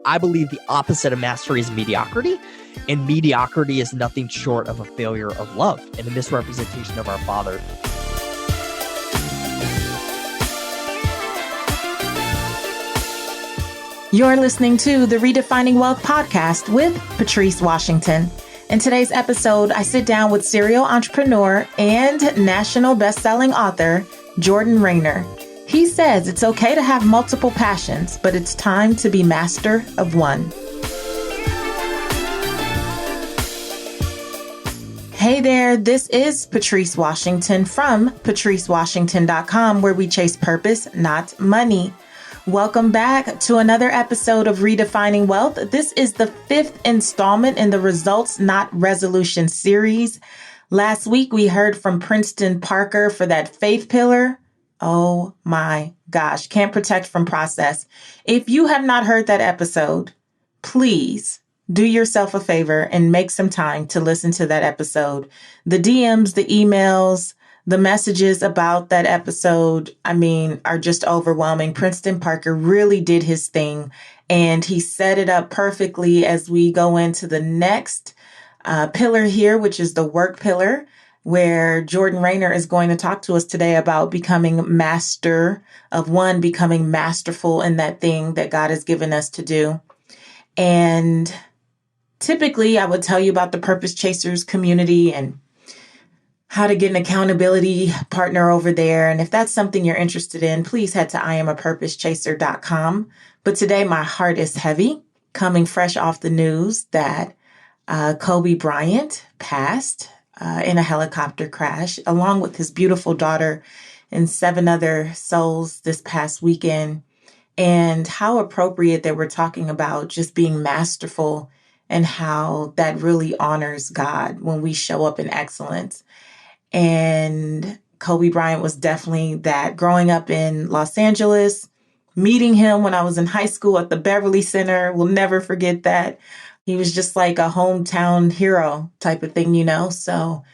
I believe the opposite of mastery is mediocrity, and mediocrity is nothing short of a failure of love and a misrepresentation of our Father. You're listening to the Redefining Wealth podcast with Patrice Washington. In today's episode, I sit down with serial entrepreneur and national best-selling author, Jordan Raynor. He says it's okay to have multiple passions, but it's time to be master of one. Hey there, this is Patrice Washington from patricewashington.com, where we chase purpose, not money. Welcome back to another episode of Redefining Wealth. This is the 5th installment in the Results Not Resolution series. Last week, we heard from Princeton Parker for that faith pillar. Oh my gosh, can't protect from process. If you have not heard that episode, please do yourself a favor and make some time to listen to that episode. The DMs, the emails, the messages about that episode, are just overwhelming. Princeton Parker really did his thing, and he set it up perfectly as we go into the next pillar here, which is the work pillar, where Jordan Raynor is going to talk to us today about becoming master of one, becoming masterful in that thing that God has given us to do. And typically, I would tell you about the Purpose Chasers community and how to get an accountability partner over there. And if that's something you're interested in, please head to IamAPurposeChaser.com. But today, my heart is heavy, coming fresh off the news that Kobe Bryant passed in a helicopter crash, along with his beautiful daughter and 7 other souls this past weekend. And how appropriate that we're talking about just being masterful and how that really honors God when we show up in excellence. And Kobe Bryant was definitely that. Growing up in Los Angeles, meeting him when I was in high school at the Beverly Center, will never forget that. He was just like a hometown hero type of thing, So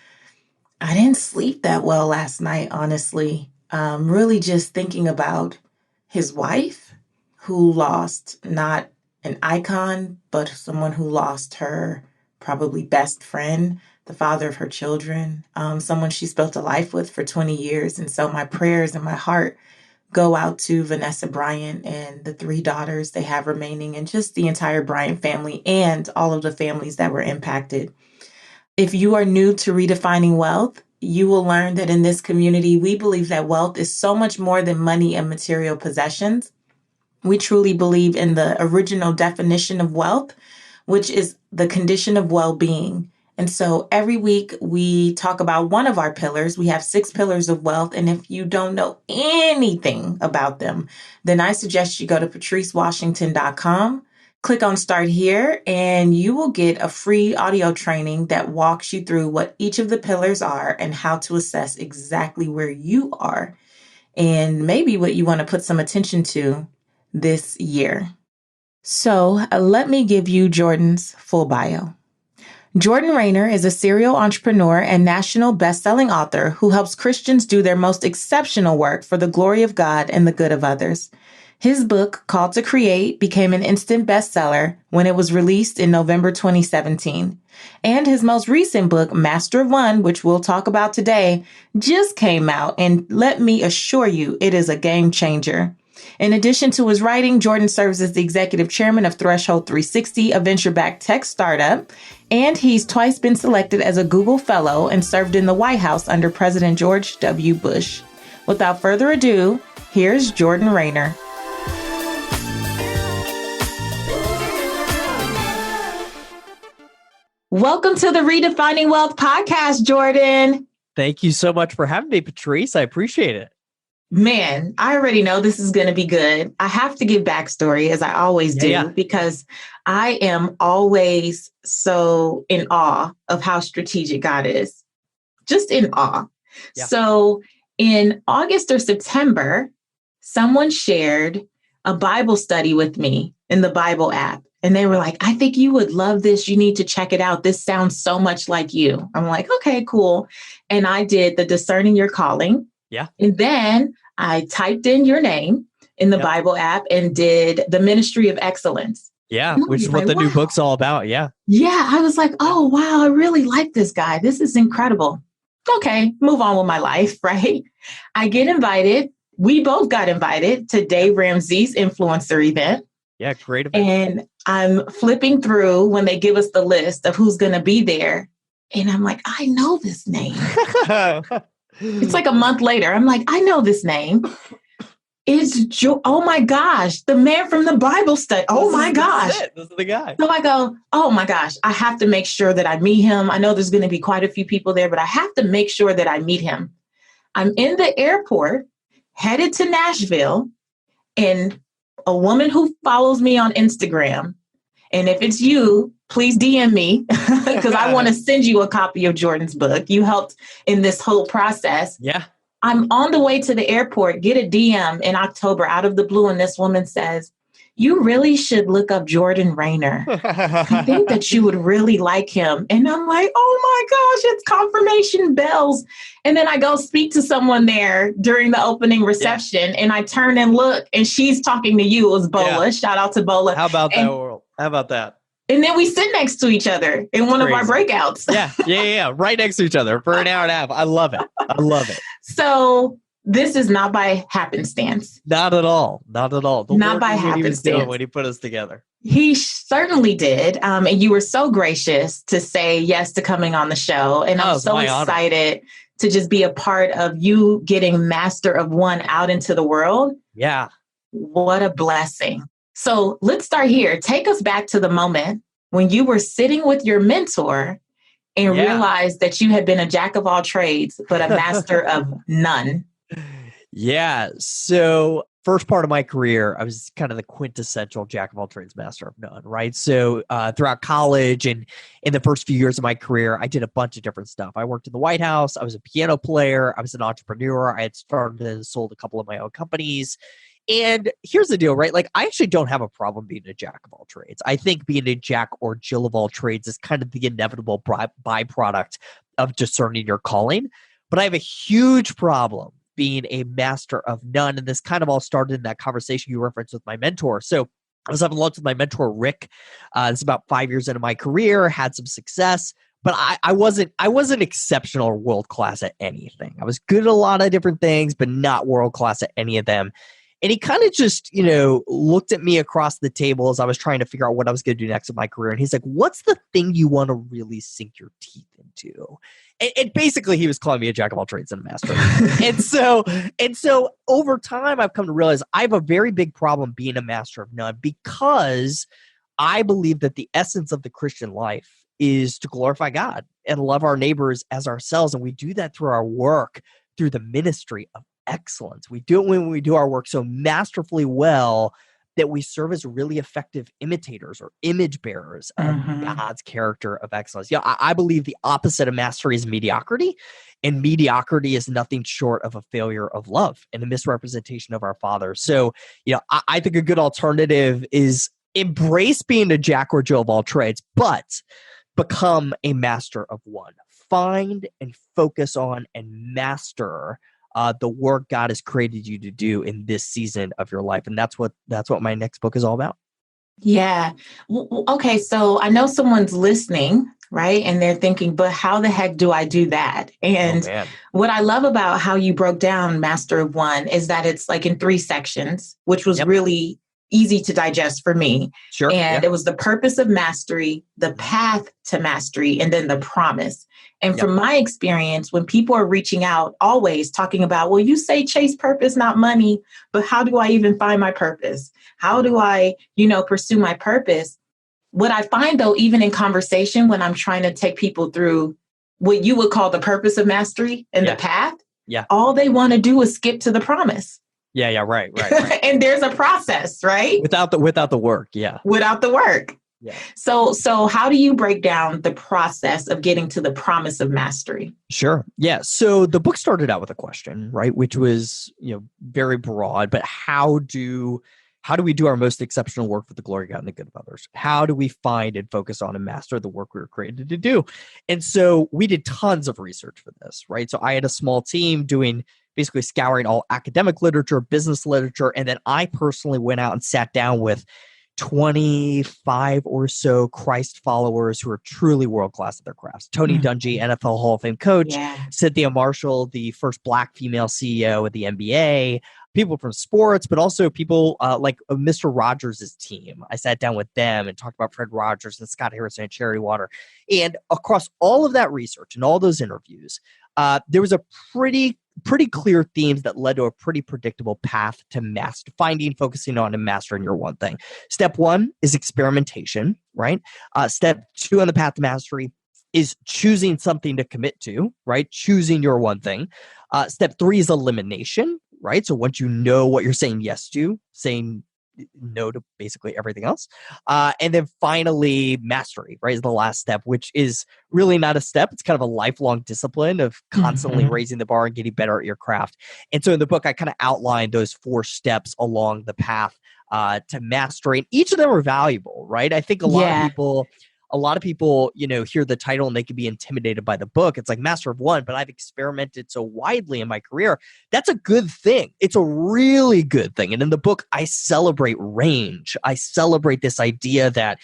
I didn't sleep that well last night, honestly. Really just thinking about his wife, who lost not an icon, but someone who lost her probably best friend, the father of her children, someone she's built a life with for 20 years. And so my prayers and my heart go out to Vanessa Bryant and the 3 daughters they have remaining, and just the entire Bryant family and all of the families that were impacted. If you are new to Redefining Wealth, you will learn that in this community, we believe that wealth is so much more than money and material possessions. We truly believe in the original definition of wealth, which is the condition of well-being. And so every week we talk about one of our pillars. We have 6 pillars of wealth. And if you don't know anything about them, then I suggest you go to patricewashington.com, click on Start Here, and you will get a free audio training that walks you through what each of the pillars are and how to assess exactly where you are and maybe what you want to put some attention to this year. So let me give you Jordan's full bio. Jordan Raynor is a serial entrepreneur and national best-selling author who helps Christians do their most exceptional work for the glory of God and the good of others. His book, Called to Create, became an instant bestseller when it was released in November 2017. And his most recent book, Master of One, which we'll talk about today, just came out, and let me assure you, it is a game changer. In addition to his writing, Jordan serves as the executive chairman of Threshold 360, a venture-backed tech startup, and he's twice been selected as a Google Fellow and served in the White House under President George W. Bush. Without further ado, here's Jordan Raynor. Welcome to the Redefining Wealth podcast, Jordan. Thank you so much for having me, Patrice. I appreciate it. Man, I already know this is going to be good. I have to give backstory, as I always do, because I am always so in awe of how strategic God is. Just in awe. Yeah. So in August or September, someone shared a Bible study with me in the Bible app. And they were like, I think you would love this. You need to check it out. This sounds so much like you. I'm like, okay, cool. And I did the Discerning Your Calling. Yeah. And then I typed in your name in the Bible app and did the Ministry of Excellence. Yeah, which is what the new book's all about. Yeah. Yeah, I was like, oh, wow, I really like this guy. This is incredible. Okay, move on with my life, right? I get invited. We both got invited to Dave Ramsey's influencer event. Yeah, great event. And I'm flipping through when they give us the list of who's going to be there. And I'm like, I know this name. It's like a month later. I'm like, I know this name. Oh my gosh, the man from the Bible study. Oh my gosh. This is the guy. So I go, oh my gosh, I have to make sure that I meet him. I know there's going to be quite a few people there, but I have to make sure that I meet him. I'm in the airport, headed to Nashville, and a woman who follows me on Instagram. And if it's you, please DM me because I want to send you a copy of Jordan's book. You helped in this whole process. Yeah. I'm on the way to the airport, get a DM in October out of the blue. And this woman says, you really should look up Jordan Raynor. I think that you would really like him. And I'm like, oh my gosh, it's confirmation bells. And then I go speak to someone there during the opening reception and I turn and look and she's talking to you. It was Bola. Yeah. Shout out to Bola. How about that world? How about that? And then we sit next to each other in one of our breakouts. Yeah. Right next to each other for an hour and a half. I love it. So this is not by happenstance. Not at all. The not Lord by knew what he was doing happenstance. when he put us together. He certainly did. And you were so gracious to say yes to coming on the show. And I'm so excited to just be a part of you getting Master of One out into the world. Yeah. What a blessing. So let's start here. Take us back to the moment when you were sitting with your mentor and realized that you had been a jack of all trades, but a master of none. Yeah. So first part of my career, I was kind of the quintessential jack of all trades, master of none, right? So throughout college and in the first few years of my career, I did a bunch of different stuff. I worked in the White House. I was a piano player. I was an entrepreneur. I had started and sold a couple of my own companies. And here's the deal, right? Like, I actually don't have a problem being a jack of all trades. I think being a jack or Jill of all trades is kind of the inevitable byproduct of discerning your calling. But I have a huge problem being a master of none. And this kind of all started in that conversation you referenced with my mentor. So I was having lunch with my mentor, Rick. This is about 5 years into my career, had some success. But I wasn't exceptional or world-class at anything. I was good at a lot of different things, but not world-class at any of them. And he kind of just, looked at me across the table as I was trying to figure out what I was going to do next in my career. And he's like, what's the thing you want to really sink your teeth into? And basically he was calling me a jack of all trades and a master. and so over time, I've come to realize I have a very big problem being a master of none because I believe that the essence of the Christian life is to glorify God and love our neighbors as ourselves. And we do that through our work, through the ministry of excellence. We do it when we do our work so masterfully well that we serve as really effective imitators or image bearers of God's character of excellence. I believe the opposite of mastery is mediocrity, and mediocrity is nothing short of a failure of love and a misrepresentation of our Father. So, I think a good alternative is embrace being a jack or Jill of all trades, but become a master of one. Find and focus on and master the work God has created you to do in this season of your life. And that's what my next book is all about. Yeah. Okay. So I know someone's listening, right? And they're thinking, but how the heck do I do that? And what I love about how you broke down Master of One is that it's like in 3 sections, which was really easy to digest for me. Sure. And it was the purpose of mastery, the path to mastery, and then the promise. And from my experience, when people are reaching out, always talking about, well, you say chase purpose, not money, but how do I even find my purpose? How do I, pursue my purpose? What I find though, even in conversation, when I'm trying to take people through what you would call the purpose of mastery and the path, all they want to do is skip to the promise. Yeah, right. And there's a process, right? Without the work, Without the work. Yeah. So how do you break down the process of getting to the promise of mastery? Sure. Yeah. So the book started out with a question, right? Which was, very broad, but how do we do our most exceptional work for the glory of God and the good of others? How do we find and focus on and master the work we were created to do? And so we did tons of research for this, right? So I had a small team doing basically scouring all academic literature, business literature. And then I personally went out and sat down with 25 or so Christ followers who are truly world-class at their crafts. Tony Dungy, NFL Hall of Fame coach, Cynthia Marshall, the first Black female CEO of the NBA, people from sports, but also people like Mr. Rogers' team. I sat down with them and talked about Fred Rogers and Scott Harrison and Charity Water. And across all of that research and all those interviews, there was a pretty clear themes that led to a pretty predictable path to focusing on and mastering your one thing. Step one is experimentation, right? Step two on the path to mastery is choosing something to commit to, right? Choosing your one thing. Step three is elimination, right? So once you know what you're saying yes to, saying no to basically everything else. And then finally, mastery, right, is the last step, which is really not a step. It's kind of a lifelong discipline of constantly raising the bar and getting better at your craft. And so in the book, I kind of outlined those 4 steps along the path to mastery. And each of them are valuable, right? I think a lot of people, hear the title and they can be intimidated by the book. It's like master of one, but I've experimented so widely in my career. That's a good thing. It's a really good thing. And in the book, I celebrate range. I celebrate this idea that,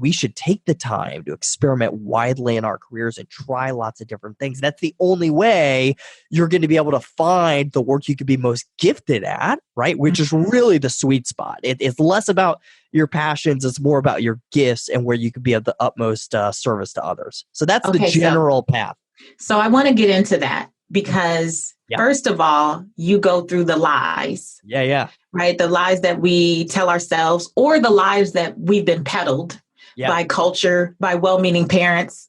we should take the time to experiment widely in our careers and try lots of different things. That's the only way you're going to be able to find the work you could be most gifted at, right? Which is really the sweet spot. It's less about your passions. It's more about your gifts and where you could be of the utmost service to others. So that's the general path. So I want to get into that because first of all, you go through the lies. Yeah. Right? The lies that we tell ourselves or the lies that we've been peddled by culture, by well-meaning parents,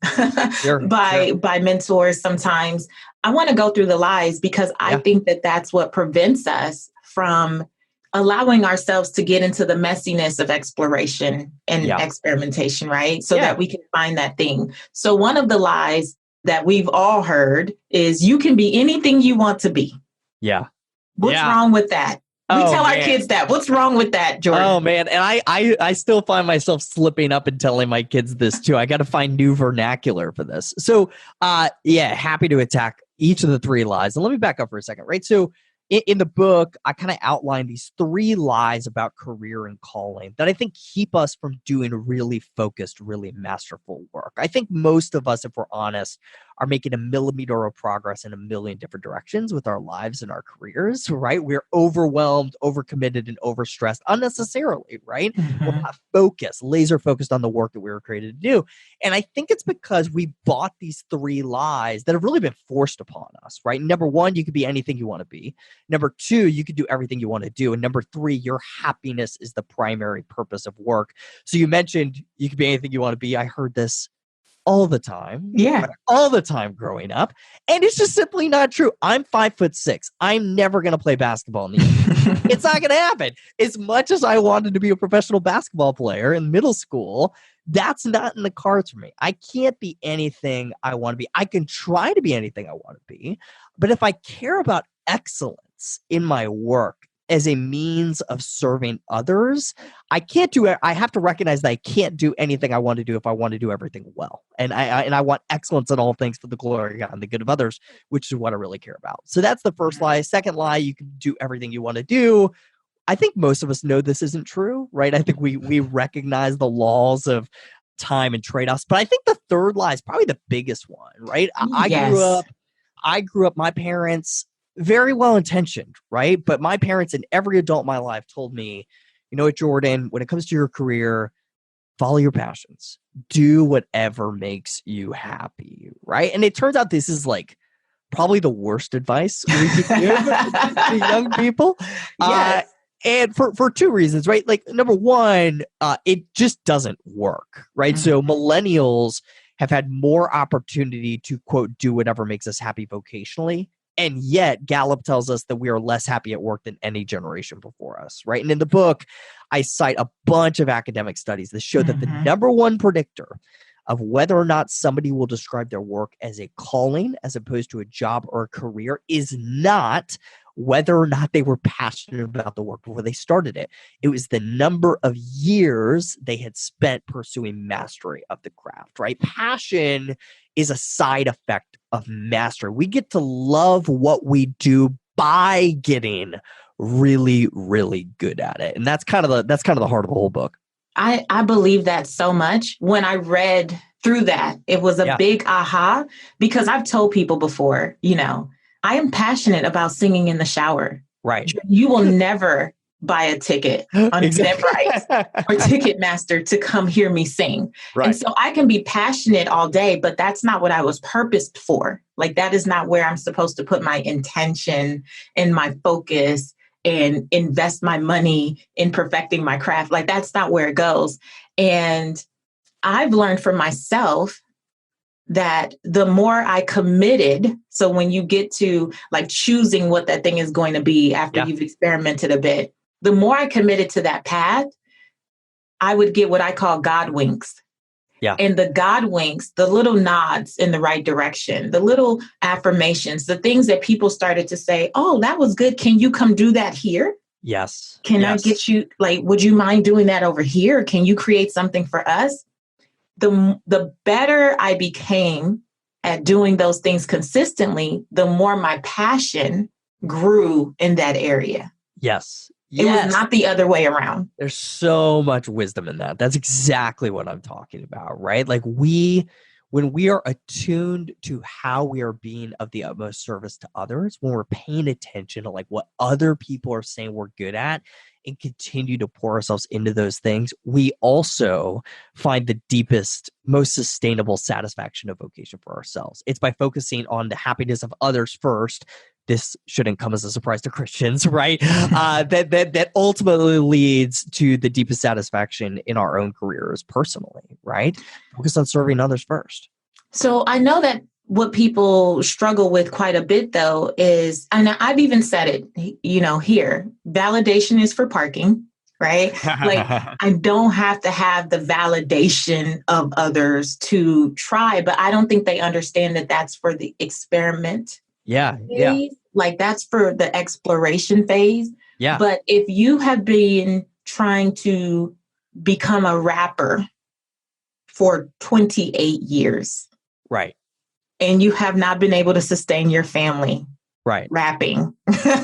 by mentors sometimes. I want to go through the lies because I think that that's what prevents us from allowing ourselves to get into the messiness of exploration and experimentation, right? So that we can find that thing. So one of the lies that we've all heard is you can be anything you want to be. Yeah. What's wrong with that? We tell our kids that. What's wrong with that, Jordan? Oh, man. And I still find myself slipping up and telling my kids this, too. I got to find new vernacular for this. So, happy to attack each of the 3 lies. And let me back up for a second, right? So, in the book, I kind of outline these 3 lies about career and calling that I think keep us from doing really focused, really masterful work. I think most of us, if we're honest, are making a millimeter of progress in a million different directions with our lives and our careers, right? We're overwhelmed, overcommitted, and overstressed unnecessarily, right? We're not focused, laser focused on the work that we were created to do. And I think it's because we bought these 3 lies that have really been forced upon us, right? Number 1, you could be anything you want to be. Number 2, you could do everything you want to do. And number 3, your happiness is the primary purpose of work. So you mentioned you could be anything you want to be. I heard this all the time. All the time growing up. And it's just simply not true. I'm 5'6". I'm never going to play basketball in the NBA. It's not going to happen. As much as I wanted to be a professional basketball player in middle school, that's not in the cards for me. I can't be anything I want to be. I can try to be anything I want to be. But if I care about excellence in my work as a means of serving others, I can't do it. I have to recognize that I can't do anything I want to do if I want to do everything well. And I want excellence in all things for the glory of God and the good of others, which is what I really care about. So that's the first lie. Second lie, you can do everything you want to do. I think most of us know this isn't true, right? I think we recognize the laws of time and trade-offs. But I think the third lie is probably the biggest one, right? I grew up, my parents, very well-intentioned, right? But my parents and every adult in my life told me, you know what, Jordan, when it comes to your career, follow your passions. Do whatever makes you happy, right? And it turns out this is like probably the worst advice we could give to young people. And for 2 reasons, right? Like, number 1, it just doesn't work, right? So millennials have had more opportunity to, quote, do whatever makes us happy vocationally. And yet Gallup tells us that we are less happy at work than any generation before us, right? And in the book, I cite a bunch of academic studies that show that the number 1 predictor of whether or not somebody will describe their work as a calling as opposed to a job or a career is not whether or not they were passionate about the work before they started it. It was the number of years they had spent pursuing mastery of the craft, right? Passion is a side effect of mastery. We get to love what we do by getting really, really good at it. And that's kind of the heart of the whole book. I believe that so much. When I read through that, it was a big aha, because I've told people before, I am passionate about singing in the shower. Right. You will never buy a ticket on Eventbrite or Ticketmaster to come hear me sing. Right. And so I can be passionate all day, but that's not what I was purposed for. Like, that is not where I'm supposed to put my intention and my focus and invest my money in perfecting my craft. Like, that's not where it goes. And I've learned for myself that the more I committed, so when you get to like choosing what that thing is going to be after you've experimented a bit, the more I committed to that path, I would get what I call God winks. Yeah. And the God winks, the little nods in the right direction, the little affirmations, the things that people started to say, oh, that was good. Can you come do that here? Yes. Can I get you, like, would you mind doing that over here? Can you create something for us? The better I became at doing those things consistently, the more my passion grew in that area. Yes. It was not the other way around. There's so much wisdom in that. That's exactly what I'm talking about, right? Like when we are attuned to how we are being of the utmost service to others, when we're paying attention to like what other people are saying we're good at and continue to pour ourselves into those things, we also find the deepest, most sustainable satisfaction of vocation for ourselves. It's by focusing on the happiness of others first. This shouldn't come as a surprise to Christians, right? That ultimately leads to the deepest satisfaction in our own careers personally, right? Focus on serving others first. So I know that what people struggle with quite a bit, though, is, and I've even said it, here, validation is for parking, right? Like, I don't have to have the validation of others to try, but I don't think they understand that that's for the experiment. Yeah. Like, that's for the exploration phase. Yeah. But if you have been trying to become a rapper for 28 years, right, and you have not been able to sustain your family rapping,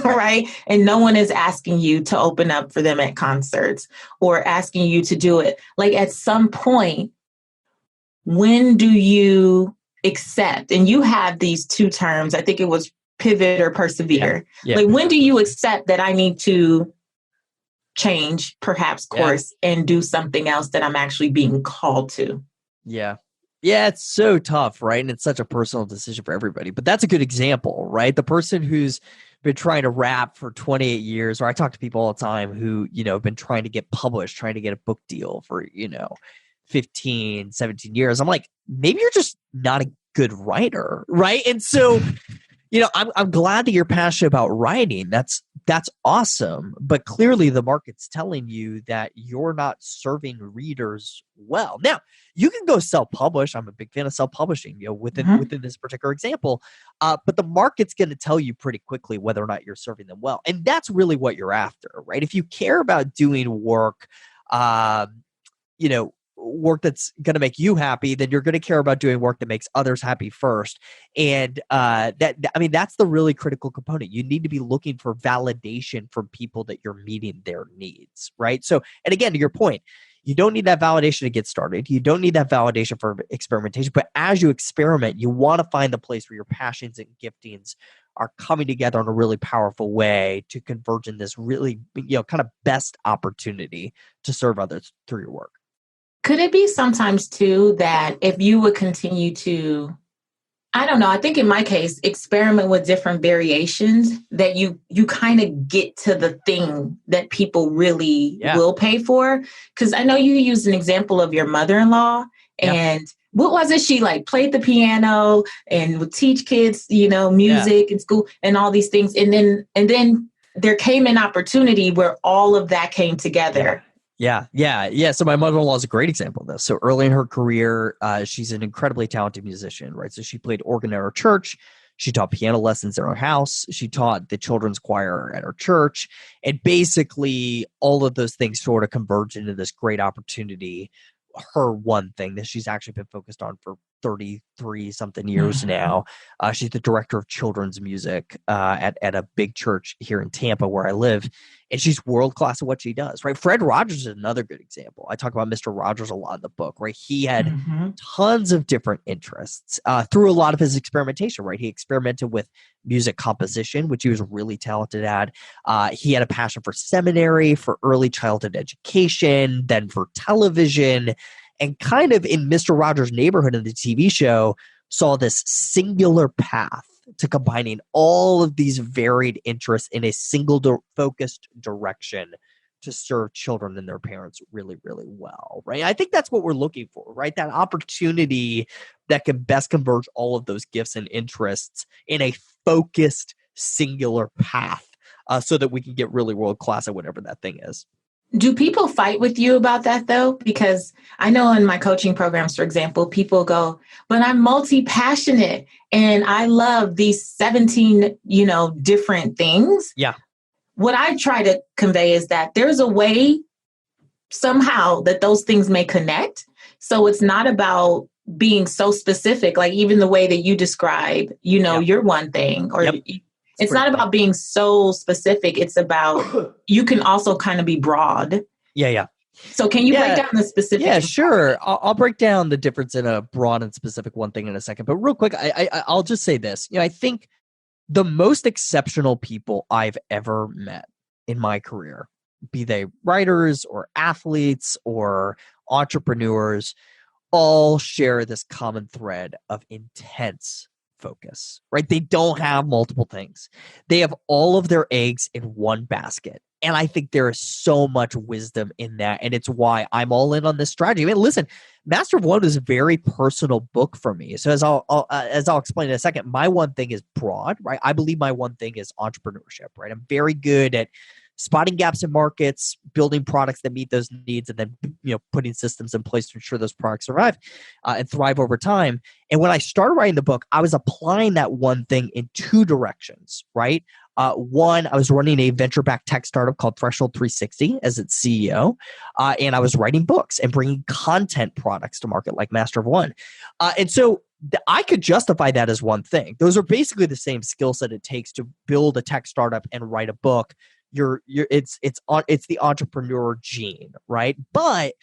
right? And no one is asking you to open up for them at concerts or asking you to do it. Like, at some point, when do you accept? And you have these two terms, I think it was pivot or persevere. Yeah. Like, when do you accept that I need to change perhaps course and do something else that I'm actually being called to? Yeah. Yeah, it's so tough, right? And it's such a personal decision for everybody. But that's a good example, right? The person who's been trying to rap for 28 years, or I talk to people all the time who, have been trying to get published, trying to get a book deal for, 15, 17 years. I'm like, maybe you're just not a good writer, right? And so, I'm glad that you're passionate about writing. That's awesome. But clearly the market's telling you that you're not serving readers well. Now, you can go self-publish. I'm a big fan of self-publishing, within this particular example. But the market's going to tell you pretty quickly whether or not you're serving them well. And that's really what you're after, right? If you care about doing work, work that's going to make you happy, then you're going to care about doing work that makes others happy first. And that's the really critical component. You need to be looking for validation from people that you're meeting their needs, right? So, and again, to your point, you don't need that validation to get started. You don't need that validation for experimentation. But as you experiment, you want to find the place where your passions and giftings are coming together in a really powerful way to converge in this really, kind of best opportunity to serve others through your work. Could it be sometimes too that if you would continue to, I don't know, I think in my case, experiment with different variations, that you kind of get to the thing that people really will pay for? Because I know you used an example of your mother-in-law, and what was it? She like played the piano and would teach kids, music in school and all these things. And then there came an opportunity where all of that came together. Yeah. So my mother-in-law is a great example of this. So early in her career, she's an incredibly talented musician, right? So she played organ at her church. She taught piano lessons in her house. She taught the children's choir at her church. And basically all of those things sort of converged into this great opportunity, her one thing that she's actually been focused on for 33 something years now. She's the director of children's music at a big church here in Tampa where I live. And she's world class at what she does, right? Fred Rogers is another good example. I talk about Mr. Rogers a lot in the book, right? He had tons of different interests through a lot of his experimentation, right? He experimented with music composition, which he was really talented at. He had a passion for seminary, for early childhood education, then for television, and kind of in Mr. Rogers' Neighborhood in the TV show, saw this singular path to combining all of these varied interests in a single focused direction to serve children and their parents really, really well, right? I think that's what we're looking for, right? That opportunity that can best converge all of those gifts and interests in a focused, singular path so that we can get really world-class at whatever that thing is. Do people fight with you about that though? Because I know in my coaching programs, for example, people go, but I'm multi-passionate and I love these 17, different things. Yeah. What I try to convey is that there's a way somehow that those things may connect. So it's not about being so specific, like even the way that you describe, your one thing or It's not about being so specific. It's about, you can also kind of be broad. Yeah. So can you break down the specific? Yeah, sure. I'll break down the difference in a broad and specific one thing in a second. But real quick, I'll just say this. I think the most exceptional people I've ever met in my career, be they writers or athletes or entrepreneurs, all share this common thread of intense focus, right? They don't have multiple things. They have all of their eggs in one basket. And I think there is so much wisdom in that. And it's why I'm all in on this strategy. I mean, listen, Master of One is a very personal book for me. So as I'll explain in a second, my one thing is broad, right? I believe my one thing is entrepreneurship, right? I'm very good at spotting gaps in markets, building products that meet those needs, and then putting systems in place to ensure those products survive and thrive over time. And when I started writing the book, I was applying that one thing in two directions, right? One, I was running a venture-backed tech startup called Threshold 360 as its CEO, and I was writing books and bringing content products to market like Master of One. And so I could justify that as one thing. Those are basically the same skill set it takes to build a tech startup and write a book. It's the entrepreneur gene, right? But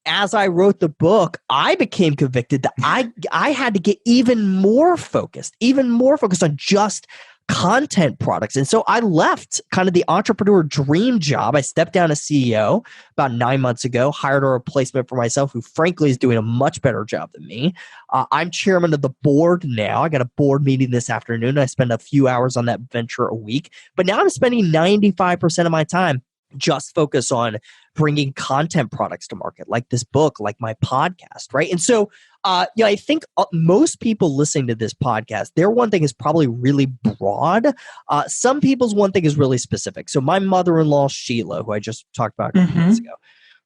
as I wrote the book, I became convicted that I had to get even more focused on just content products. And so I left kind of the entrepreneur dream job. I stepped down as CEO about 9 months ago, hired a replacement for myself who frankly is doing a much better job than me. I'm chairman of the board now. I got a board meeting this afternoon. I spend a few hours on that venture a week, but now I'm spending 95% of my time just focus on bringing content products to market, like this book, like my podcast, right? And so, I think most people listening to this podcast, their one thing is probably really broad. Some people's one thing is really specific. So my mother-in-law, Sheila, who I just talked about a few minutes ago,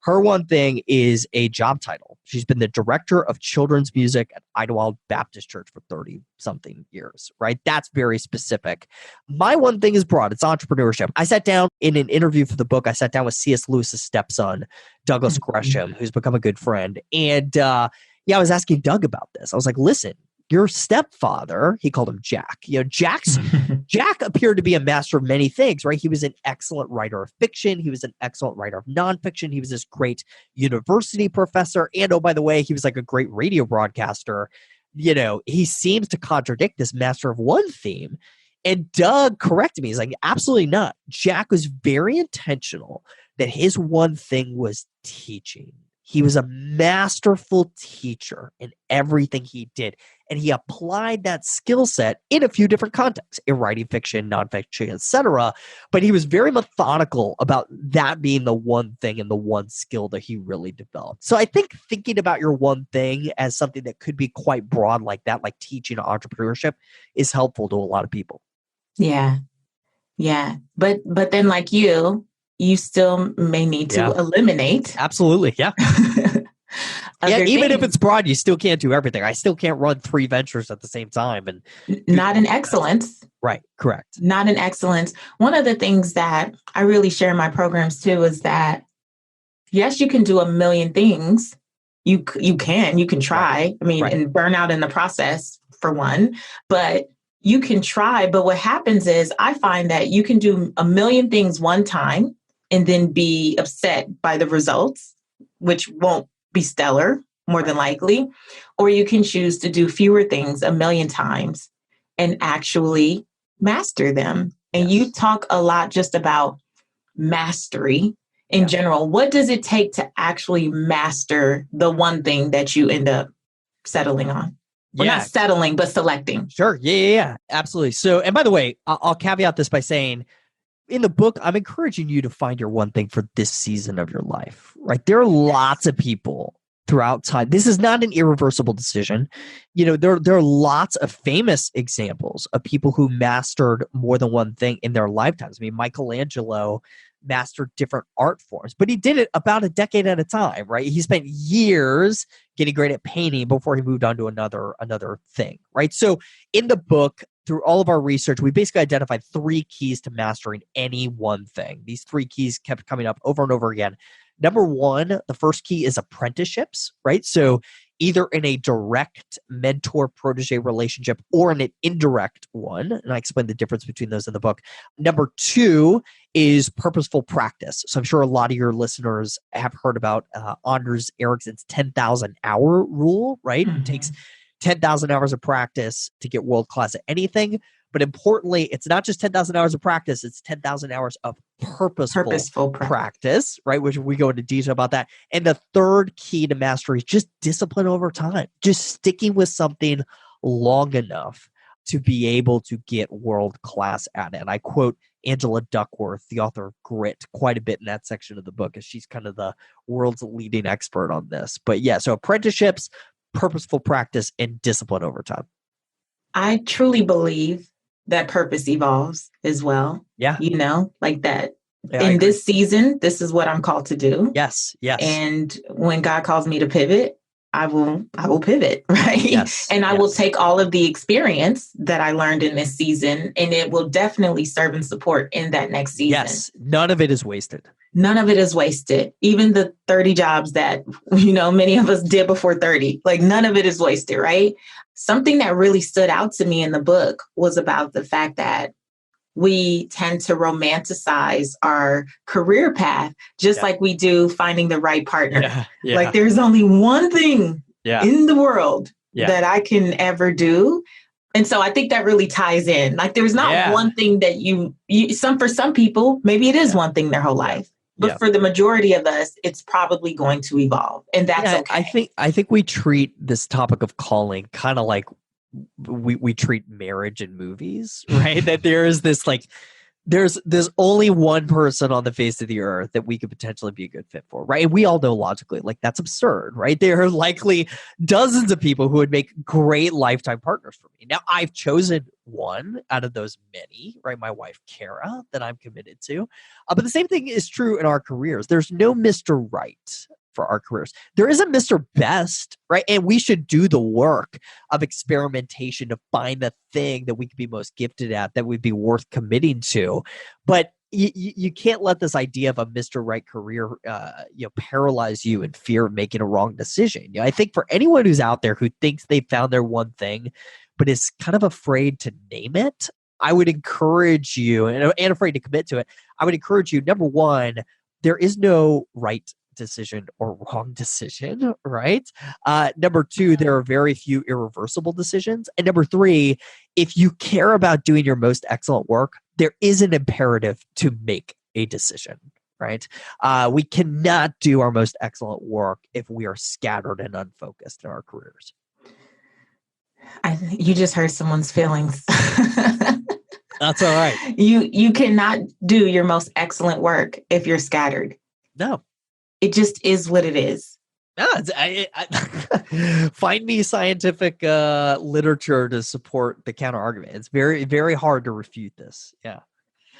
her one thing is a job title. She's been the director of children's music at Idlewild Baptist Church for 30-something years, right? That's very specific. My one thing is broad. It's entrepreneurship. I sat down in an interview for the book. I sat down with C.S. Lewis's stepson, Douglas Gresham, who's become a good friend. And I was asking Doug about this. I was like, listen, your stepfather, he called him Jack. Jack appeared to be a master of many things, right? He was an excellent writer of fiction. He was an excellent writer of nonfiction. He was this great university professor. And oh, by the way, he was like a great radio broadcaster. He seems to contradict this Master of One theme. And Doug corrected me. He's like, absolutely not. Jack was very intentional that his one thing was teaching. He was a masterful teacher in everything he did. And he applied that skill set in a few different contexts, in writing fiction, nonfiction, etc. But he was very methodical about that being the one thing and the one skill that he really developed. So I think thinking about your one thing as something that could be quite broad like that, like teaching entrepreneurship, is helpful to a lot of people. Yeah. But then like you still may need to eliminate. Absolutely. Yeah. Even if it's broad, you still can't do everything. I still can't run 3 ventures at the same time. And not in excellence. Right. Correct. Not in excellence. One of the things that I really share in my programs too is that, yes, you can do a million things. You can try. Right. I mean, Right. and burn out in the process for one, but you can try. But what happens is I find that you can do a million things one time and then be upset by the results, which won't be stellar, more than likely. Or you can choose to do fewer things a million times and actually master them. And you talk a lot just about mastery in general. What does it take to actually master the one thing that you end up settling on? Well, not settling, but selecting. Sure. Yeah. Absolutely. So, and by the way, I'll caveat this by saying, in the book, I'm encouraging you to find your one thing for this season of your life, right? There are lots of people throughout time. This is not an irreversible decision. There are lots of famous examples of people who mastered more than one thing in their lifetimes. I mean, Michelangelo mastered different art forms, but he did it about a decade at a time, right? He spent years getting great at painting before he moved on to another thing, right? So in the book, through all of our research, we basically identified 3 keys to mastering any one thing. These 3 keys kept coming up over and over again. Number 1, the first key is apprenticeships, right? So either in a direct mentor-protege relationship or in an indirect one. And I explain the difference between those in the book. Number 2 is purposeful practice. So I'm sure a lot of your listeners have heard about Anders Ericsson's 10,000-hour rule, right? Mm-hmm. It takes 10,000 hours of practice to get world-class at anything. But importantly, it's not just 10,000 hours of practice, it's 10,000 hours of purposeful practice, right? Which we go into detail about that. And the third key to mastery is just discipline over time, just sticking with something long enough to be able to get world-class at it. And I quote Angela Duckworth, the author of Grit, quite a bit in that section of the book, as she's kind of the world's leading expert on this. But yeah, so apprenticeships, purposeful practice, and discipline over time. I truly believe that purpose evolves as well. Yeah. Like that. Yeah, in this season, this is what I'm called to do. Yes. And when God calls me to pivot, I will pivot, right? Yes. And I will take all of the experience that I learned in this season, and it will definitely serve and support in that next season. Yes. None of it is wasted. None of it is wasted. Even the 30 jobs that, many of us did before 30, like none of it is wasted, right? Something that really stood out to me in the book was about the fact that we tend to romanticize our career path, just like we do finding the right partner. Yeah. Like there's only one thing in the world that I can ever do. And so I think that really ties in. Like there's not one thing that for some people, maybe it is one thing their whole life. But for the majority of us, it's probably going to evolve. And that's okay. I think we treat this topic of calling kind of like we treat marriage and movies, right? That there is this there's only one person on the face of the earth that we could potentially be a good fit for, right? And we all know logically, that's absurd, right? There are likely dozens of people who would make great lifetime partners for me. Now, I've chosen one out of those many, right? My wife, Kara, that I'm committed to. But the same thing is true in our careers. There's no Mr. Right for our careers. There is a Mr. Best, right? And we should do the work of experimentation to find the thing that we could be most gifted at that would be worth committing to. But you can't let this idea of a Mr. Right career paralyze you in fear of making a wrong decision. I think for anyone who's out there who thinks they found their one thing, but is kind of afraid to name it, I would encourage you, and afraid to commit to it, I would encourage you, number one, there is no right decision or wrong decision, right? Number 2, there are very few irreversible decisions. And number 3, if you care about doing your most excellent work, there is an imperative to make a decision, right? We cannot do our most excellent work if we are scattered and unfocused in our careers. You just hurt someone's feelings. That's all right. You cannot do your most excellent work if you're scattered. No. It just is what it is. No, find me scientific literature to support the counter argument. It's very, very hard to refute this. Yeah.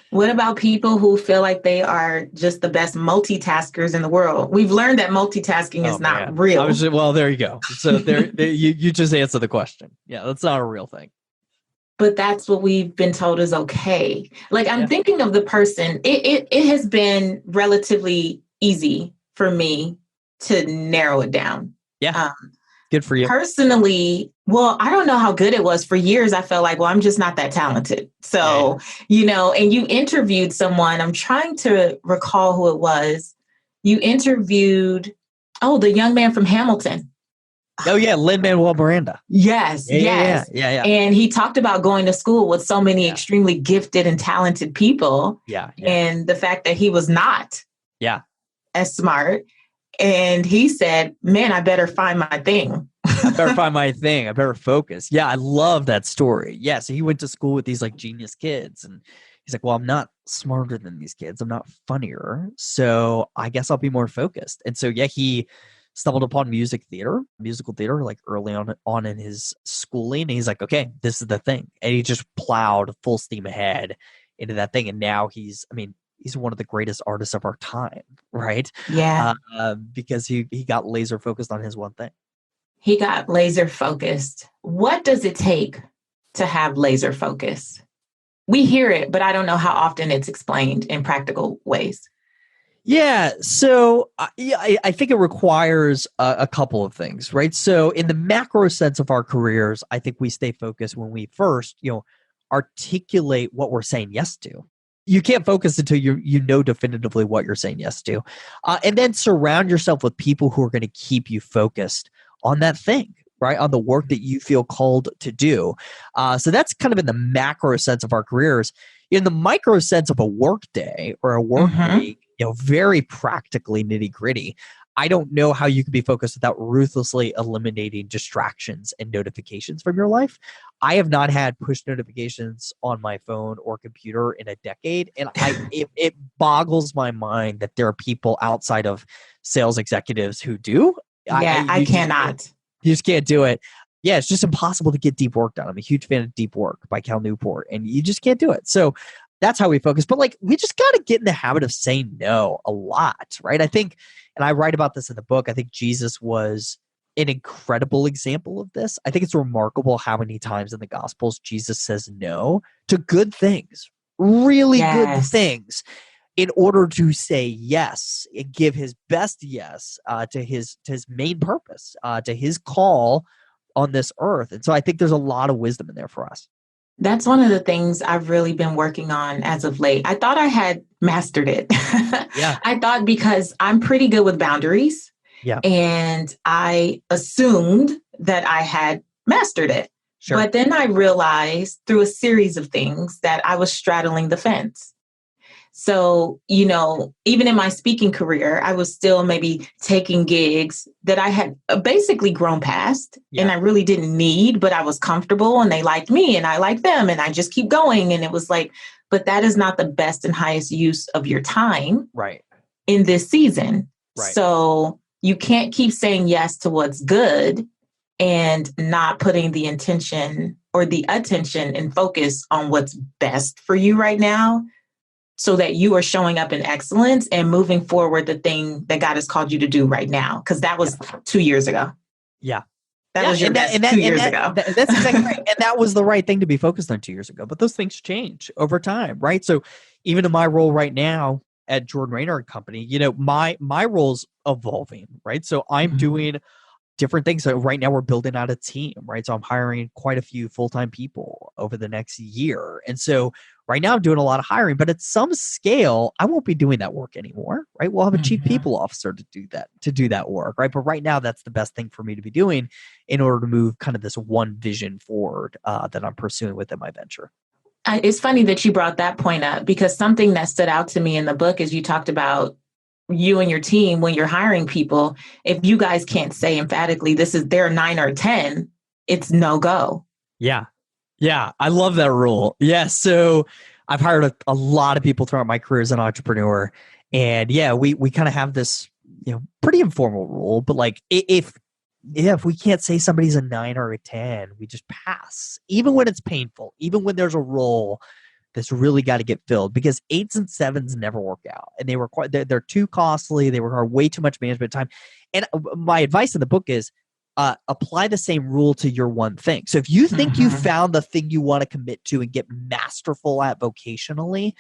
What about people who feel like they are just the best multitaskers in the world? We've learned that multitasking is not real. Well, there you go. So you just answer the question. Yeah, that's not a real thing. But that's what we've been told is okay. I'm thinking of the person. It has been relatively easy for me to narrow it down. Yeah. Good for you. Personally, well, I don't know how good it was. For years, I felt like, well, I'm just not that talented. So, and you interviewed someone. I'm trying to recall who it was. You interviewed, the young man from Hamilton. Oh, yeah. Lin-Manuel Miranda. Yes. Yeah. And he talked about going to school with so many extremely gifted and talented people. Yeah. And the fact that he was not as smart. And he said, man, I better find my thing. I better find my thing. I better focus. Yeah, I love that story. Yeah, so he went to school with these like genius kids. And he's like, well, I'm not smarter than these kids. I'm not funnier. So I guess I'll be more focused. And so, he stumbled upon musical theater, like early on in his schooling. And he's like, okay, this is the thing. And he just plowed full steam ahead into that thing. And now he's one of the greatest artists of our time, right? Yeah. Because he got laser focused on his one thing. He got laser focused. What does it take to have laser focus? We hear it, but I don't know how often it's explained in practical ways. Yeah. So I think it requires a couple of things, right? So in the macro sense of our careers, I think we stay focused when we first, articulate what we're saying yes to. You can't focus until you know definitively what you're saying yes to. And then surround yourself with people who are going to keep you focused on that thing, right? On the work that you feel called to do. So that's kind of in the macro sense of our careers. In the micro sense of a work day or a work week, very practically nitty gritty. I don't know how you can be focused without ruthlessly eliminating distractions and notifications from your life. I have not had push notifications on my phone or computer in a decade. And it boggles my mind that there are people outside of sales executives who do. I cannot. You just can't do it. Yeah, it's just impossible to get deep work done. I'm a huge fan of Deep Work by Cal Newport, and you just can't do it. So that's how we focus. But we just got to get in the habit of saying no a lot, right? I think, and I write about this in the book, I think Jesus was an incredible example of this. I think it's remarkable how many times in the Gospels Jesus says no to good things, really good things, in order to say yes and give his best yes to his main purpose, to his call on this earth. And so I think there's a lot of wisdom in there for us. That's one of the things I've really been working on as of late. I thought I had mastered it. Yeah. I thought because I'm pretty good with boundaries. Yeah. And I assumed that I had mastered it. Sure. But then I realized through a series of things that I was straddling the fence. So, even in my speaking career, I was still maybe taking gigs that I had basically grown past and I really didn't need, but I was comfortable and they liked me and I liked them and I just keep going. And it was like, but that is not the best and highest use of your time in this season. Right. So you can't keep saying yes to what's good and not putting the intention or the attention and focus on what's best for you right now, so that you are showing up in excellence and moving forward the thing that God has called you to do right now. Because that was 2 years ago. Yeah. That was your best 2 years ago. That's exactly right. And that was the right thing to be focused on 2 years ago. But those things change over time, right? So even in my role right now at Jordan Raynor and Company, my role's evolving, right? So I'm doing different things. So right now we're building out a team, right? So I'm hiring quite a few full-time people over the next year. And so right now I'm doing a lot of hiring, but at some scale, I won't be doing that work anymore, right? We'll have a chief people officer to do that work, right? But right now that's the best thing for me to be doing in order to move kind of this one vision forward that I'm pursuing within my venture. It's funny that you brought that point up, because something that stood out to me in the book is you talked about you and your team, when you're hiring people, if you guys can't say emphatically, this is their 9 or 10, it's no go. Yeah. Yeah. I love that rule. Yeah. So I've hired a lot of people throughout my career as an entrepreneur. And we kind of have this, pretty informal rule, but if we can't say somebody's a 9 or a 10, we just pass, even when it's painful, even when there's a role that's really got to get filled, because 8s and 7s never work out, and they're too costly. They require way too much management time. And my advice in the book is apply the same rule to your one thing. So if you think you found the thing you want to commit to and get masterful at vocationally,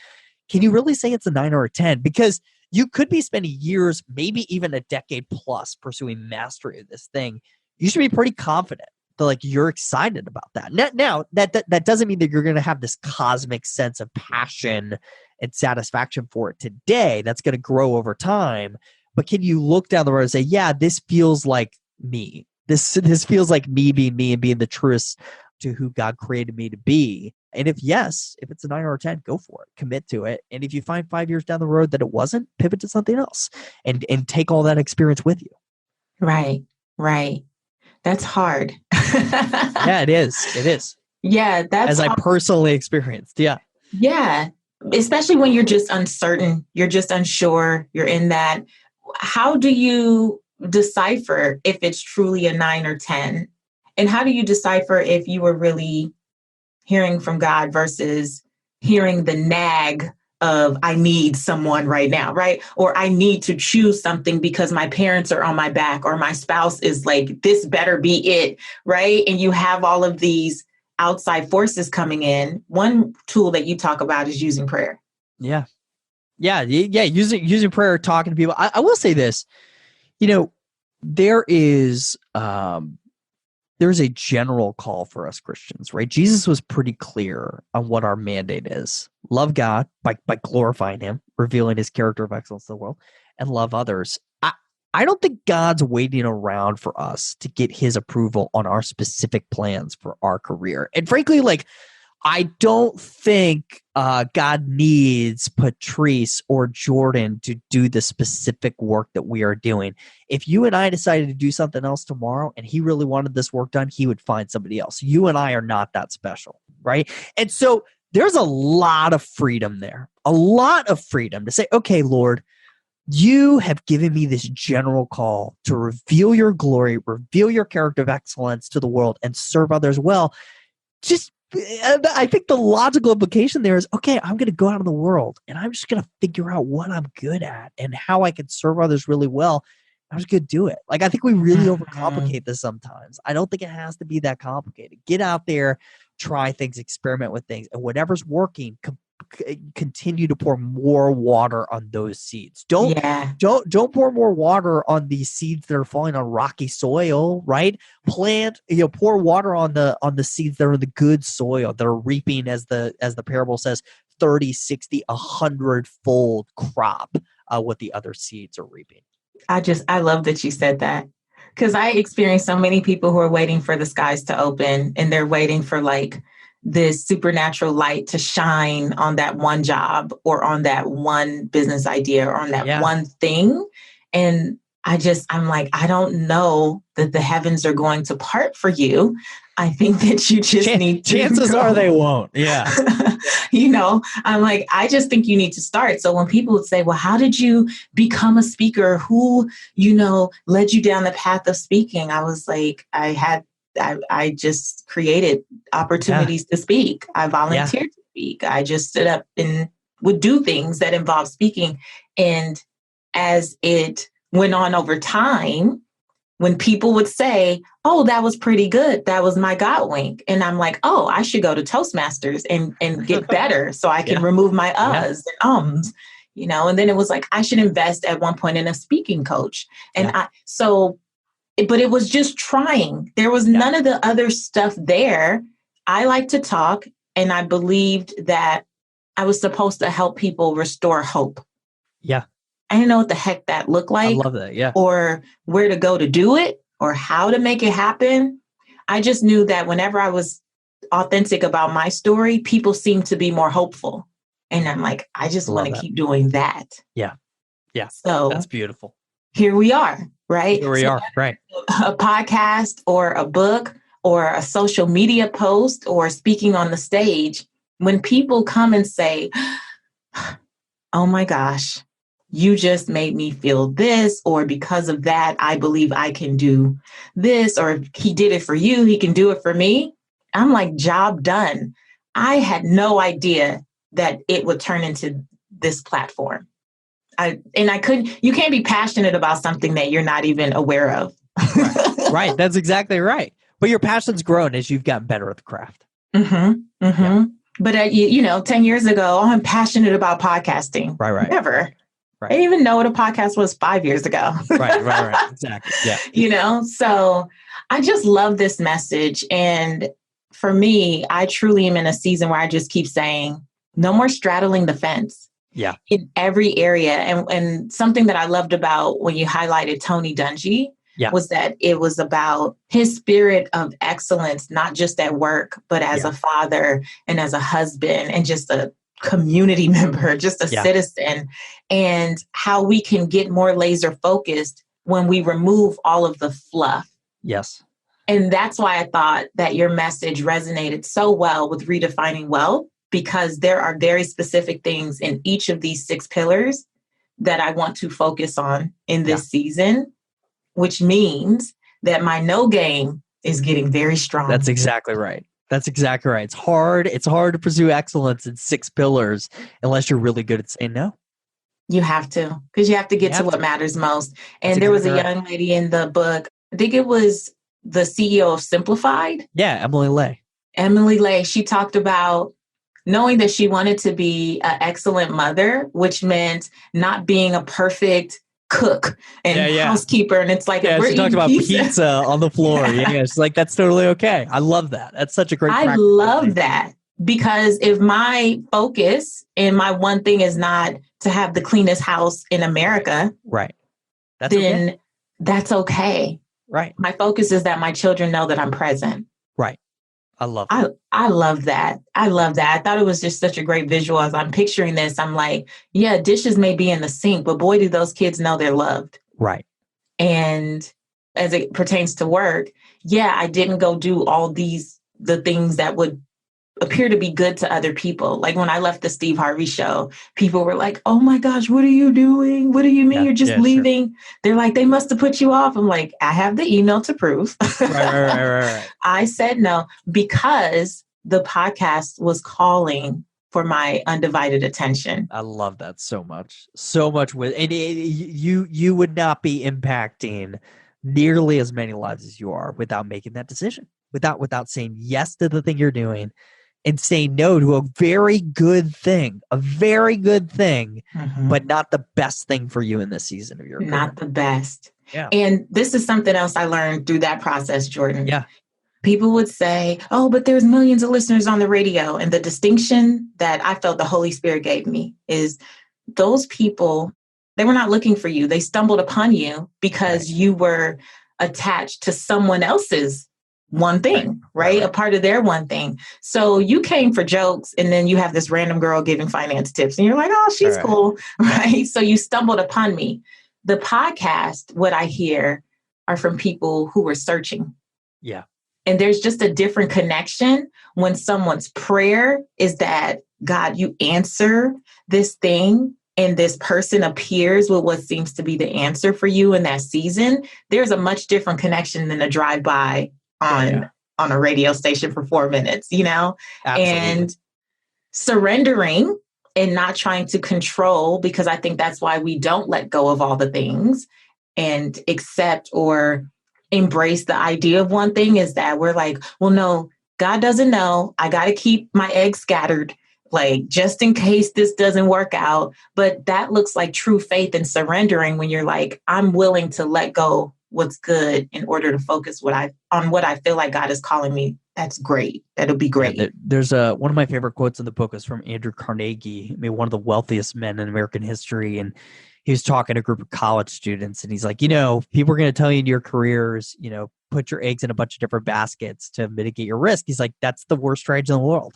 can you really say it's a 9 or a 10? Because you could be spending years, maybe even a decade plus pursuing mastery of this thing. You should be pretty confident that like you're excited about that. Now that doesn't mean that you're going to have this cosmic sense of passion and satisfaction for it today. That's going to grow over time. But can you look down the road and say, yeah, this feels like me. This feels like me and being the truest to who God created me to be. And if yes, if it's a 9 or a 10, go for it. Commit to it. And if you find 5 years down the road that it wasn't, pivot to something else and take all that experience with you. Right. That's hard. Yeah, it is. It is. Yeah, that's as I personally experienced. Yeah. Yeah. Especially when you're just uncertain, you're just unsure, you're in that. How do you decipher if it's truly a 9 or 10? And how do you decipher if you were really hearing from God versus hearing the nag of I need someone right now, right? Or I need to choose something because my parents are on my back, or my spouse is like, this better be it, right? And you have all of these outside forces coming in. One tool that you talk about is using prayer. Yeah. Using prayer, talking to people. I will say this, there's a general call for us Christians, right? Jesus was pretty clear on what our mandate is. Love God by glorifying him, revealing his character of excellence to the world, and love others. I don't think God's waiting around for us to get his approval on our specific plans for our career. And frankly, I don't think God needs Patrice or Jordan to do the specific work that we are doing. If you and I decided to do something else tomorrow and he really wanted this work done, he would find somebody else. You and I are not that special, right? And so there's a lot of freedom there, a lot of freedom to say, okay, Lord, you have given me this general call to reveal your glory, reveal your character of excellence to the world, and serve others well. I think the logical implication there is, okay, I'm going to go out in the world and I'm just going to figure out what I'm good at and how I can serve others really well. I'm just going to do it. I think we really overcomplicate this sometimes. I don't think it has to be that complicated. Get out there, try things, experiment with things, and whatever's working, continue to pour more water on those seeds. Don't pour more water on these seeds that are falling on rocky soil, right? Pour water on the seeds that are in the good soil, that are reaping, as the parable says, 30, 60, 100-fold crop, what the other seeds are reaping. I love that you said that, because I experience so many people who are waiting for the skies to open, and they're waiting for this supernatural light to shine on that one job or on that one business idea or on that one thing. And I'm like, I don't know that the heavens are going to part for you. I think that you just need to. Chances are they won't. Yeah. I'm like, I just think you need to start. So when people would say, well, how did you become a speaker? Who, led you down the path of speaking? I was like, I just created opportunities to speak. I volunteered to speak. I just stood up and would do things that involved speaking. And as it went on over time, when people would say, oh, that was pretty good, that was my God wink. And I'm like, oh, I should go to Toastmasters and get better so I can remove my uhs and ums, and then it was like, I should invest at one point in a speaking coach. And but it was just trying. There was none of the other stuff there. I like to talk, and I believed that I was supposed to help people restore hope. Yeah. I didn't know what the heck that looked like. I love that. Yeah. Or where to go to do it or how to make it happen. I just knew that whenever I was authentic about my story, people seemed to be more hopeful. And I'm like, I just want to keep doing that. Yeah. Yeah. So that's beautiful. Here we are, right? Here we are, right. A podcast or a book or a social media post or speaking on the stage, when people come and say, oh my gosh, you just made me feel this, or because of that, I believe I can do this, or if he did it for you, he can do it for me. I'm like, job done. I had no idea that it would turn into this platform. You can't be passionate about something that you're not even aware of. Right. That's exactly right. But your passion's grown as you've gotten better at the craft. Mm-hmm. Mm-hmm. Yeah. But 10 years ago, I'm passionate about podcasting. Right. Never. Right. I didn't even know what a podcast was 5 years ago. Right. Exactly. Yeah. So I just love this message. And for me, I truly am in a season where I just keep saying, no more straddling the fence. Yeah. In every area. And something that I loved about when you highlighted Tony Dungy was that it was about his spirit of excellence, not just at work, but as a father and as a husband and just a community member, just a citizen, and how we can get more laser focused when we remove all of the fluff. Yes. And that's why I thought that your message resonated so well with Redefining Wealth, because there are very specific things in each of these 6 pillars that I want to focus on in this season, which means that my no game is getting very strong. That's exactly right. It's hard. It's hard to pursue excellence in 6 pillars unless you're really good at saying no. You have to, because you have to get to what matters most. And there was a young lady in the book, I think it was the CEO of Simplified. Yeah, Emily Lay. Emily Lay, she talked about knowing that she wanted to be an excellent mother, which meant not being a perfect cook and housekeeper. And it's like, she talked about pizza on the floor. She's like, that's totally okay. I love that. That's such a great I love that, because if my focus and my one thing is not to have the cleanest house in America, then that's okay. Right. My focus is that my children know that I'm present. Right. I love that. I love that. I love that. I thought it was just such a great visual. As I'm picturing this, I'm like, yeah, dishes may be in the sink, but boy, do those kids know they're loved. Right. And as it pertains to work, I didn't go do all the things that would appear to be good to other people. Like when I left the Steve Harvey show, people were like, oh my gosh, what are you doing? What do you mean you're just leaving? Sure. They're like, they must have put you off. I'm like, I have the email to prove. Right. I said no, because the podcast was calling for my undivided attention. I love that so much. And you would not be impacting nearly as many lives as you are without making that decision, without saying yes to the thing you're doing and saying no to a very good thing, but not the best thing for you in this season of your career. Not the best. Yeah. And this is something else I learned through that process, Jordan. Yeah. People would say, oh, but there's millions of listeners on the radio. And the distinction that I felt the Holy Spirit gave me is those people, they were not looking for you. They stumbled upon you because you were attached to someone else's one thing, right? A part of their one thing. So you came for jokes, and then you have this random girl giving finance tips and you're like, oh, she's cool, right? So you stumbled upon me. The podcast, what I hear are from people who were searching. Yeah. And there's just a different connection when someone's prayer is that, God, you answer this thing, and this person appears with what seems to be the answer for you in that season. There's a much different connection than a drive-by on a radio station for 4 minutes, Absolutely. And surrendering and not trying to control, because I think that's why we don't let go of all the things and accept or embrace the idea of one thing, is that we're like, well, no, God doesn't know. I got to keep my eggs scattered, like just in case this doesn't work out. But that looks like true faith and surrendering when you're like, I'm willing to let go what's good in order to focus on what I feel like God is calling me. That's great. That'll be great. Yeah, there's one of my favorite quotes in the book is from Andrew Carnegie, one of the wealthiest men in American history. And he was talking to a group of college students, and he's like, people are going to tell you in your careers, put your eggs in a bunch of different baskets to mitigate your risk. He's like, that's the worst strategy in the world.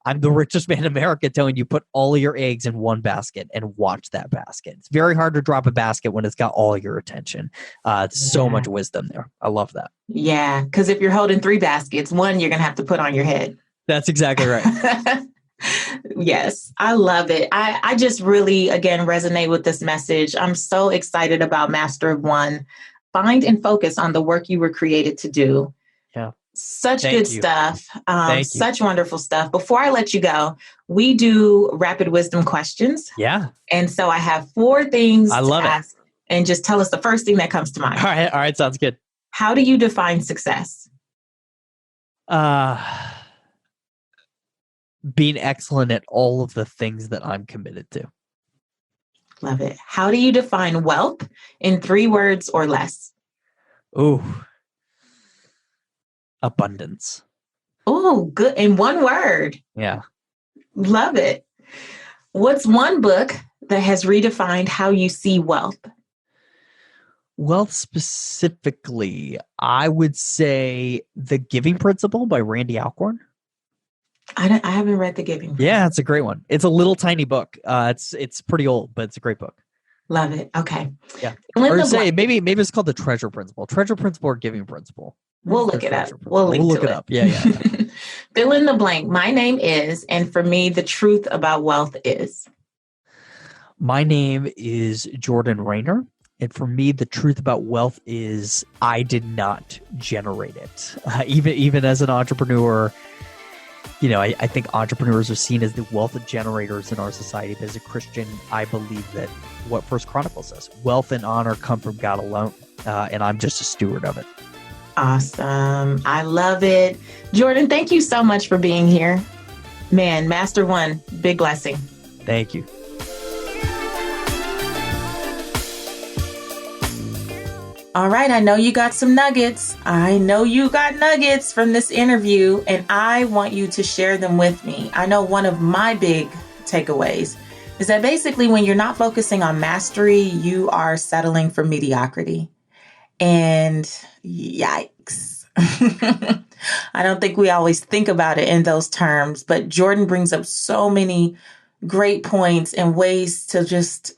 I'm the richest man in America telling you put all of your eggs in one basket and watch that basket. It's very hard to drop a basket when it's got all your attention. So much wisdom there. I love that. Yeah, because if you're holding 3 baskets, one you're going to have to put on your head. That's exactly right. Yes, I love it. I just really, again, resonate with this message. I'm so excited about Master of One. Find and focus on the work you were created to do. Yeah. Such good stuff. Such wonderful stuff. Before I let you go, we do rapid wisdom questions. Yeah. And so I have 4 things to ask. And just tell us the first thing that comes to mind. All right. Sounds good. How do you define success? Being excellent at all of the things that I'm committed to. Love it. How do you define wealth in 3 words or less? Ooh, abundance. Oh, good. In 1 word. Yeah. Love it. What's one book that has redefined how you see wealth? Wealth specifically, I would say The Giving Principle by Randy Alcorn. I haven't read The Giving Principle. Yeah, it's a great one. It's a little tiny book. It's pretty old, but it's a great book. Love it. Okay. Yeah. Or say maybe it's called The Treasure Principle. Treasure Principle or Giving Principle. We'll look it up. We'll look it up. Yeah. Fill in the blank. My name is, and for me, the truth about wealth is. My name is Jordan Raynor. And for me, the truth about wealth is I did not generate it. Even as an entrepreneur, I think entrepreneurs are seen as the wealth generators in our society. But as a Christian, I believe that what First Chronicles says, wealth and honor come from God alone. And I'm just a steward of it. Awesome. I love it. Jordan, thank you so much for being here. Man, Master One, big blessing. Thank you. All right. I know you got some nuggets. I know you got nuggets from this interview, and I want you to share them with me. I know one of my big takeaways is that basically when you're not focusing on mastery, you are settling for mediocrity. And yikes. I don't think we always think about it in those terms, but Jordan brings up so many great points and ways to just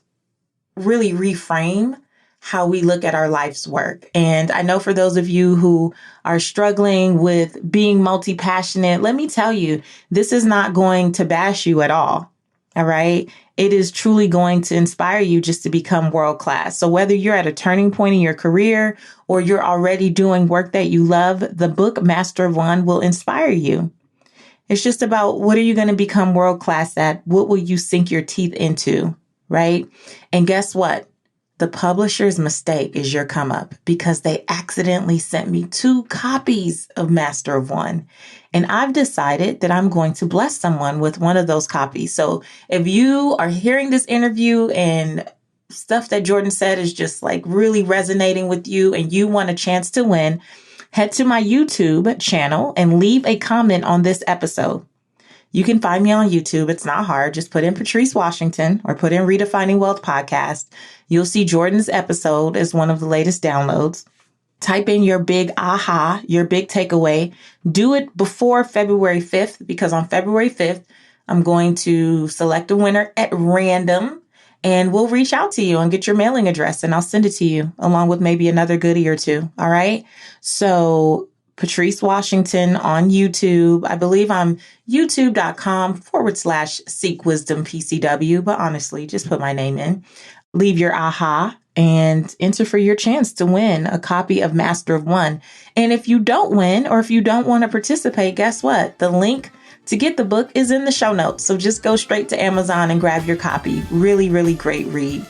really reframe how we look at our life's work. And I know for those of you who are struggling with being multi-passionate, let me tell you, this is not going to bash you at all. All right. It is truly going to inspire you just to become world class. So whether you're at a turning point in your career or you're already doing work that you love, the book Master of One will inspire you. It's just about what are you going to become world class at? What will you sink your teeth into? Right. And guess what? The publisher's mistake is your come up because they accidentally sent me 2 copies of Master of One. And I've decided that I'm going to bless someone with one of those copies. So if you are hearing this interview and stuff that Jordan said is just like really resonating with you and you want a chance to win, head to my YouTube channel and leave a comment on this episode. You can find me on YouTube. It's not hard. Just put in Patrice Washington or put in Redefining Wealth podcast. You'll see Jordan's episode as one of the latest downloads. Type in your big aha, your big takeaway. Do it before February 5th, because on February 5th, I'm going to select a winner at random and we'll reach out to you and get your mailing address and I'll send it to you along with maybe another goodie or 2. All right. So Patrice Washington on YouTube. I believe I'm youtube.com/Seek Wisdom PCW. But honestly, just put my name in. Leave your aha and enter for your chance to win a copy of Master of One. And if you don't win or if you don't want to participate, guess what? The link to get the book is in the show notes. So just go straight to Amazon and grab your copy. Really, really great read.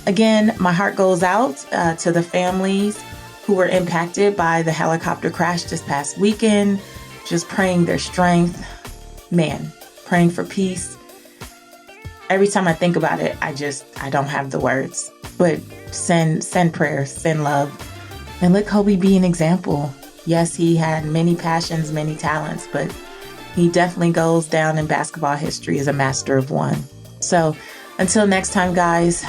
Again, my heart goes out to the families who were impacted by the helicopter crash this past weekend. Just praying their strength. Man, praying for peace. Every time I think about it, I don't have the words. But send prayers, send love. And let Kobe be an example. Yes, he had many passions, many talents, but he definitely goes down in basketball history as a master of one. So until next time, guys,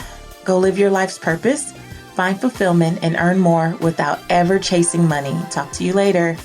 go live your life's purpose, find fulfillment, and earn more without ever chasing money. Talk to you later.